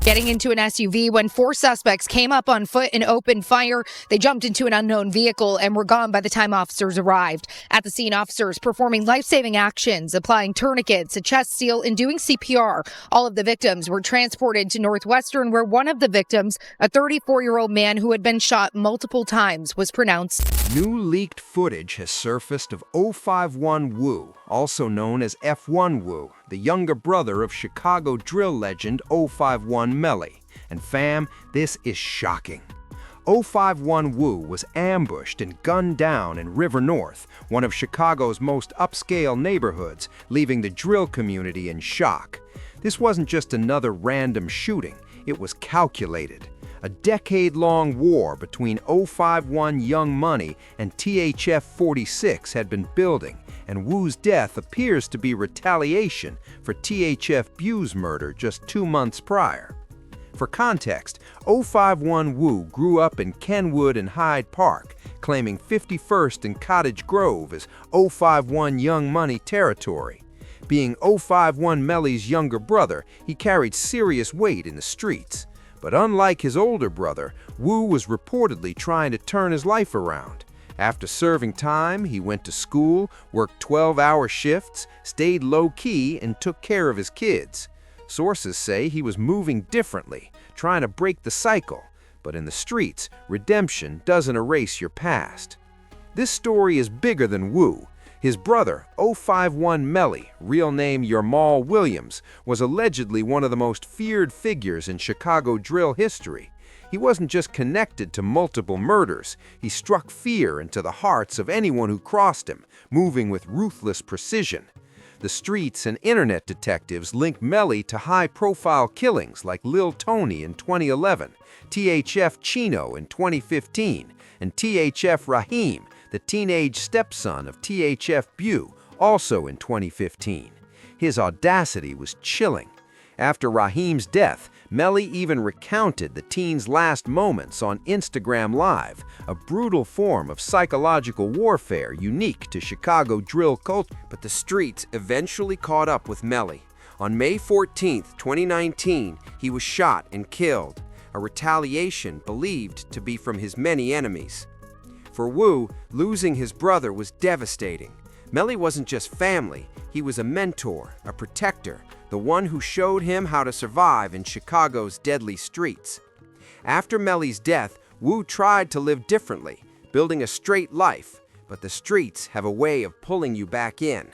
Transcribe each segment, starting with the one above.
Getting into an SUV when 4 suspects came up on foot and opened fire. They jumped into an unknown vehicle and were gone by the time officers arrived. At the scene, officers performing life-saving actions, applying tourniquets, a chest seal, and doing CPR. All of the victims were transported to Northwestern, where one of the victims, a 34-year-old man who had been shot multiple times, was pronounced. New leaked footage has surfaced of 051 Wu, also known as F1 Wu, the younger brother of Chicago drill legend 051 Melly. And fam, this is shocking. 051 Wu was ambushed and gunned down in River North, one of Chicago's most upscale neighborhoods, leaving the drill community in shock. This wasn't just another random shooting, it was calculated. A decade-long war between 051 Young Money and THF-46 had been building, and Wu's death appears to be retaliation for THF Bu's murder just 2 months prior. For context, 051 Wu grew up in Kenwood and Hyde Park, claiming 51st and Cottage Grove as 051 Young Money territory. Being 051 Melly's younger brother, he carried serious weight in the streets. But unlike his older brother, Wu was reportedly trying to turn his life around. After serving time, he went to school, worked 12-hour shifts, stayed low-key, and took care of his kids. Sources say he was moving differently, trying to break the cycle. But in the streets, redemption doesn't erase your past. This story is bigger than Wu. His brother, 051 Melly, real name Yermal Williams, was allegedly one of the most feared figures in Chicago drill history. He wasn't just connected to multiple murders, he struck fear into the hearts of anyone who crossed him, moving with ruthless precision. The streets and internet detectives link Melly to high-profile killings like Lil Tony in 2011, THF Chino in 2015, and THF Raheem, the teenage stepson of THF Bu, also in 2015. His audacity was chilling. After Raheem's death, Melly even recounted the teen's last moments on Instagram Live, a brutal form of psychological warfare unique to Chicago drill culture. But the streets eventually caught up with Melly. On May 14, 2019, he was shot and killed, a retaliation believed to be from his many enemies. For Wu, losing his brother was devastating. Melly wasn't just family, he was a mentor, a protector, the one who showed him how to survive in Chicago's deadly streets. After Melly's death, Wu tried to live differently, building a straight life, but the streets have a way of pulling you back in.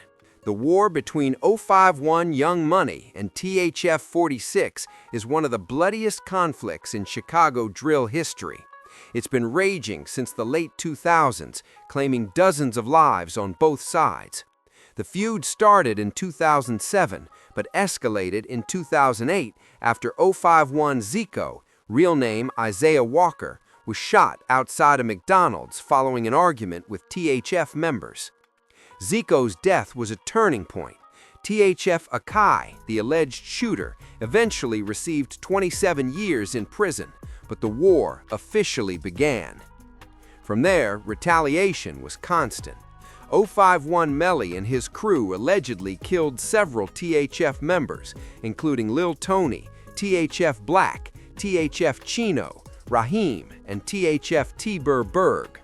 The war between 051 Young Money and THF-46 is one of the bloodiest conflicts in Chicago drill history. It's been raging since the late 2000s, claiming dozens of lives on both sides. The feud started in 2007, but escalated in 2008 after 051 Zico, real name Isaiah Walker, was shot outside a McDonald's following an argument with THF members. Zico's death was a turning point. THF Akai, the alleged shooter, eventually received 27 years in prison, but the war officially began. From there, retaliation was constant. 051 Melly and his crew allegedly killed several THF members, including Lil Tony, THF Black, THF Chino, Raheem, and THF T-Burr Berg.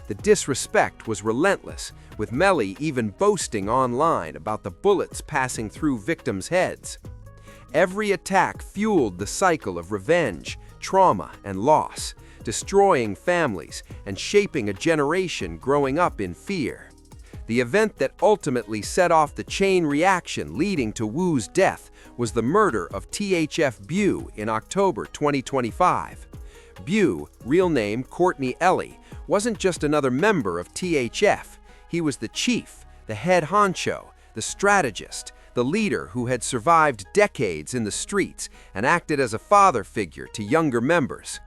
The disrespect was relentless, with Melly even boasting online about the bullets passing through victims' heads. Every attack fueled the cycle of revenge, trauma, and loss, destroying families and shaping a generation growing up in fear. The event that ultimately set off the chain reaction leading to Wu's death was the murder of THF Bu in October 2025. Bu, real name Courtney Ellie, wasn't just another member of THF. He was the chief, the head honcho, the strategist, the leader who had survived decades in the streets and acted as a father figure to younger members.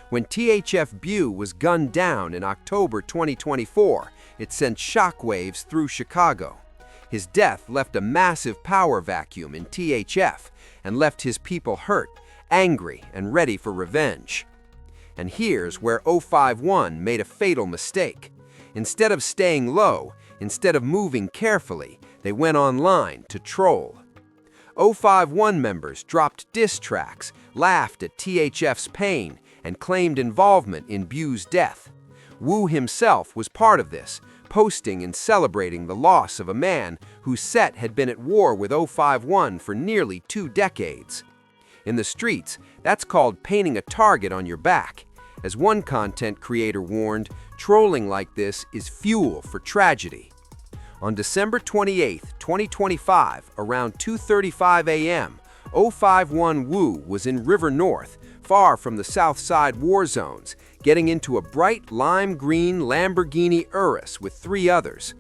When THF Bu was gunned down in October 2024, it sent shockwaves through Chicago. His death left a massive power vacuum in THF and left his people hurt, angry, and ready for revenge. And here's where 051 made a fatal mistake. Instead of staying low, instead of moving carefully, they went online to troll. 051 members dropped diss tracks, laughed at THF's pain, and claimed involvement in Bu's death. Wu himself was part of this, posting and celebrating the loss of a man whose set had been at war with 051 for nearly 2 decades. In the streets, that's called painting a target on your back. As one content creator warned, trolling like this is fuel for tragedy. On December 28, 2025, around 2:35 a.m., 051 Wu was in River North, far from the South Side war zones, getting into a bright lime green Lamborghini Urus with 3 others.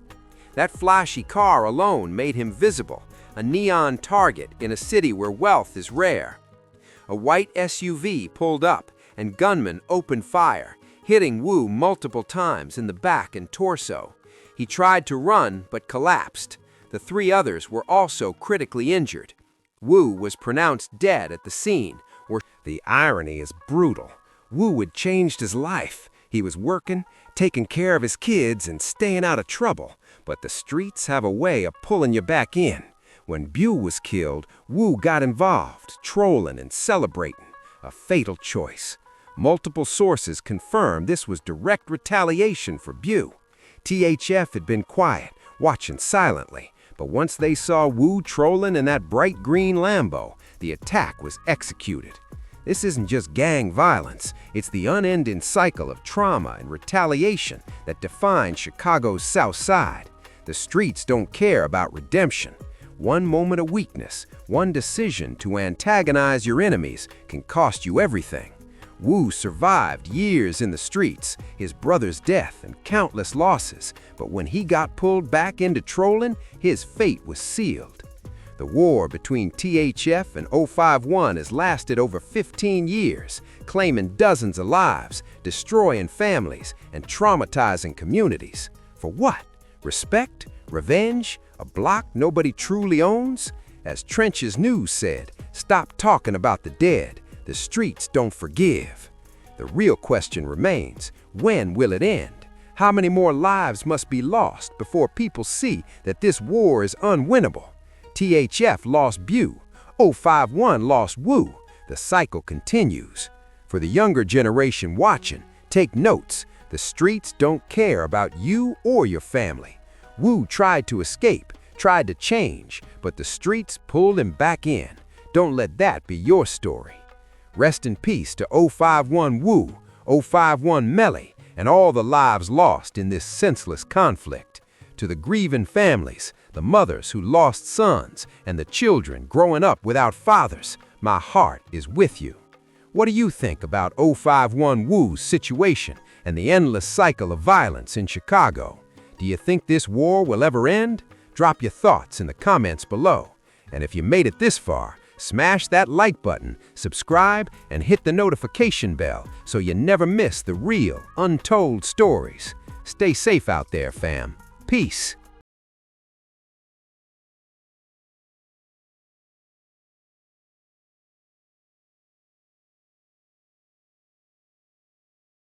That flashy car alone made him visible, a neon target in a city where wealth is rare. A white SUV pulled up, and gunmen opened fire, hitting Wu multiple times in the back and torso. He tried to run, but collapsed. The 3 others were also critically injured. Wu was pronounced dead at the scene. The irony is brutal. Wu had changed his life. He was working, taking care of his kids, and staying out of trouble. But the streets have a way of pulling you back in. When Bu was killed, Wu got involved, trolling and celebrating. A fatal choice. Multiple sources confirm this was direct retaliation for Bu. THF had been quiet, watching silently, but once they saw Wu trolling in that bright green Lambo, the attack was executed. This isn't just gang violence, it's the unending cycle of trauma and retaliation that defines Chicago's South Side. The streets don't care about redemption. One moment of weakness, one decision to antagonize your enemies can cost you everything. Wu survived years in the streets, his brother's death and countless losses, but when he got pulled back into trolling, his fate was sealed. The war between THF and 051 has lasted over 15 years, claiming dozens of lives, destroying families, and traumatizing communities. For what? Respect? Revenge? A block nobody truly owns? As Trench's News said, stop talking about the dead. The streets don't forgive. The real question remains, when will it end? How many more lives must be lost before people see that this war is unwinnable? THF lost Bu, 051 lost Wu. The cycle continues. For the younger generation watching, take notes. The streets don't care about you or your family. Wu tried to escape, tried to change, but the streets pulled him back in. Don't let that be your story. Rest in peace to 051 Wu, 051 Melly, and all the lives lost in this senseless conflict. To the grieving families, the mothers who lost sons, and the children growing up without fathers, my heart is with you. What do you think about 051 Wu's situation and the endless cycle of violence in Chicago? Do you think this war will ever end? Drop your thoughts in the comments below. And if you made it this far, smash that like button, subscribe, and hit the notification bell so you never miss the real, untold stories. Stay safe out there, fam. Peace.